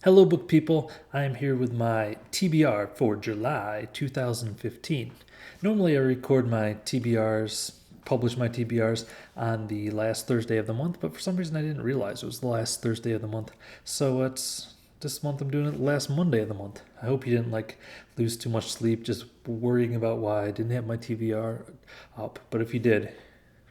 Hello, book people. I am here with my TBR for July 2015. Normally, I record my TBRs, publish my TBRs on the last Thursday of the month, but for some reason, I didn't realize it was the last Thursday of the month. So it's this month. I'm doing it the last Monday of the month. I hope you didn't lose too much sleep just worrying about why I didn't have my TBR up. But if you did,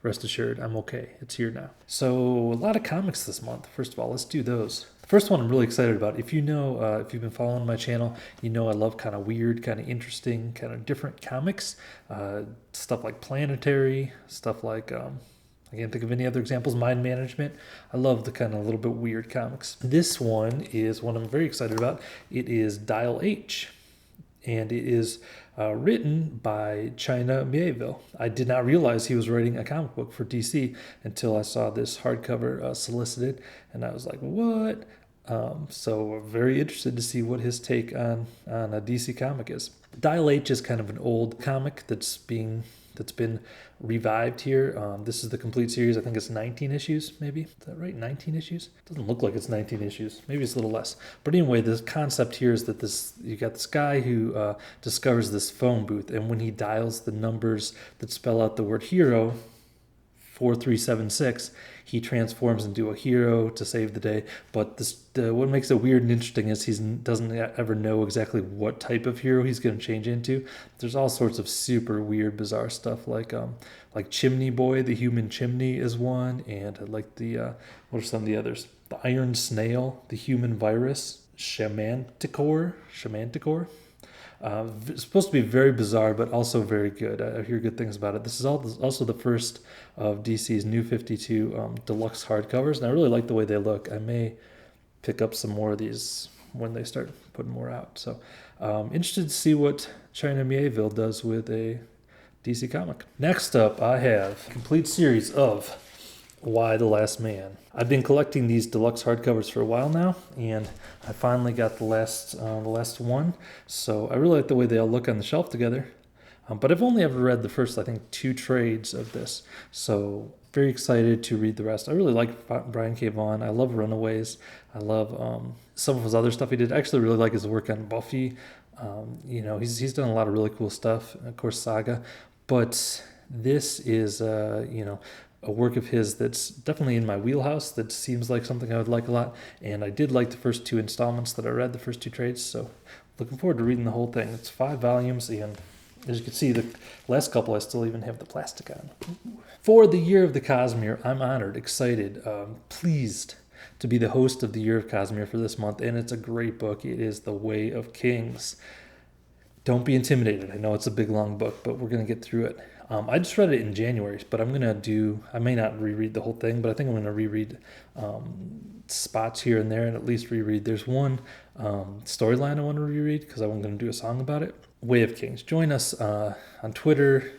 rest assured, I'm okay. It's here now. So, a lot of comics this month. First of all, let's do those. The first one I'm really excited about. If if you've been following my channel, you know I love kind of weird, kind of interesting, kind of different comics. Stuff like Planetary, stuff like, I can't think of any other examples, Mind Management. I love the kind of little bit weird comics. This one is one I'm very excited about. It is Dial H, and it is written by China Mieville. I did not realize he was writing a comic book for DC until I saw this hardcover solicited, and I was like, "What?" So very interested to see what his take on a DC comic is. Dial H is kind of an old comic that's been revived here. This is the complete series. I think it's 19 issues, maybe. Is that right? 19 issues? Doesn't look like it's 19 issues. Maybe it's a little less. But anyway, the concept here is that you got this guy who discovers this phone booth, and when he dials the numbers that spell out the word hero, 4376, he transforms into a hero to save the day. But what makes it weird and interesting is he doesn't ever know exactly what type of hero he's going to change into. There's all sorts of super weird, bizarre stuff like Chimney Boy, the human chimney is one, and what are some of the others? The Iron Snail, the human virus, Shamanticore. It's supposed to be very bizarre, but also very good. I hear good things about it. This is also the first of DC's New 52 deluxe hardcovers, and I really like the way they look. I may pick up some more of these when they start putting more out. So, interested to see what China Mieville does with a DC comic. Next up, I have a complete series of Why the Last Man. I've been collecting these deluxe hardcovers for a while now, and I finally got the last one. So I really like the way they all look on the shelf together. But I've only ever read the first, I think, 2 trades of this. So very excited to read the rest. I really like Brian K. Vaughan. I love Runaways. I love some of his other stuff he did. I actually really like his work on Buffy. He's done a lot of really cool stuff. Of course, Saga. But this is, a work of his that's definitely in my wheelhouse. That seems like something I would like a lot. And I did like the first 2 installments that I read, the first 2 trades. So looking forward to reading the whole thing. It's 5 volumes, and as you can see, the last couple I still even have the plastic on. For the Year of the Kazmir, I'm honored, excited, pleased to be the host of the Year of Kazmir for this month. And it's a great book. It is The Way of Kings. Don't be intimidated. I know it's a big, long book, but we're going to get through it. I just read it in January, but I may not reread the whole thing, but I think I'm going to reread spots here and there and at least reread. There's one storyline I want to reread because I'm going to do a song about it. Way of Kings. Join us on Twitter,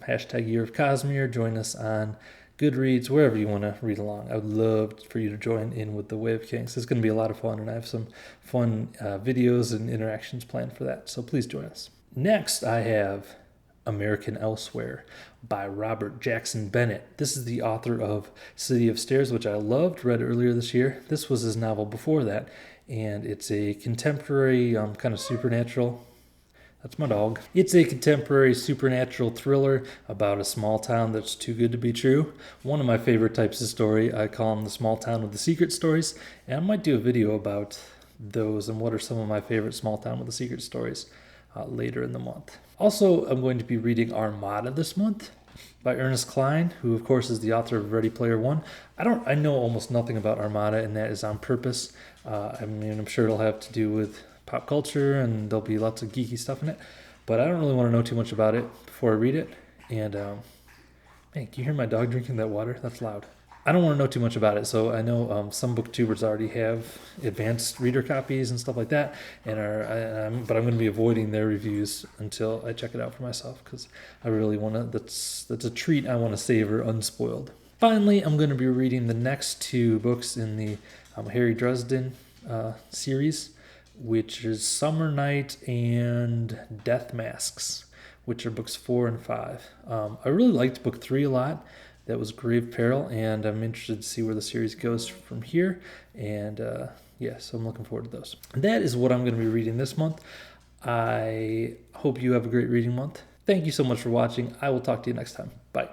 hashtag Year of Kazmir. Join us on Goodreads, wherever you want to read along. I would love for you to join in with The Way of Kings. It's going to be a lot of fun, and I have some fun videos and interactions planned for that, so please join us. Next, I have American Elsewhere by Robert Jackson Bennett. This is the author of City of Stairs, which I loved, read earlier this year. This was his novel before that, and it's a contemporary kind of supernatural. That's my dog. It's a contemporary supernatural thriller about a small town that's too good to be true. One of my favorite types of story. I call them the small town with the secret stories, and I might do a video about those and what are some of my favorite small town with the secret stories later in the month. Also, I'm going to be reading Armada this month by Ernest Cline, who of course is the author of Ready Player One. I know almost nothing about Armada, and that is on purpose. I'm sure it'll have to do with pop culture, and there'll be lots of geeky stuff in it, but I don't really want to know too much about it before I read it. And man, can you hear my dog drinking that water? That's loud. I don't want to know too much about it, so I know some booktubers already have advanced reader copies and stuff like that, but I'm going to be avoiding their reviews until I check it out for myself, because I really want to. That's a treat I want to savor unspoiled. Finally, I'm going to be reading the next 2 books in the Harry Dresden series, which is Summer Night and Death Masks, which are books 4 and 5. I really liked book 3 a lot. That was Grave Peril, and I'm interested to see where the series goes from here. And So I'm looking forward to those. That is what I'm going to be reading this month. I hope you have a great reading month. Thank you so much for watching. I will talk to you next time. Bye.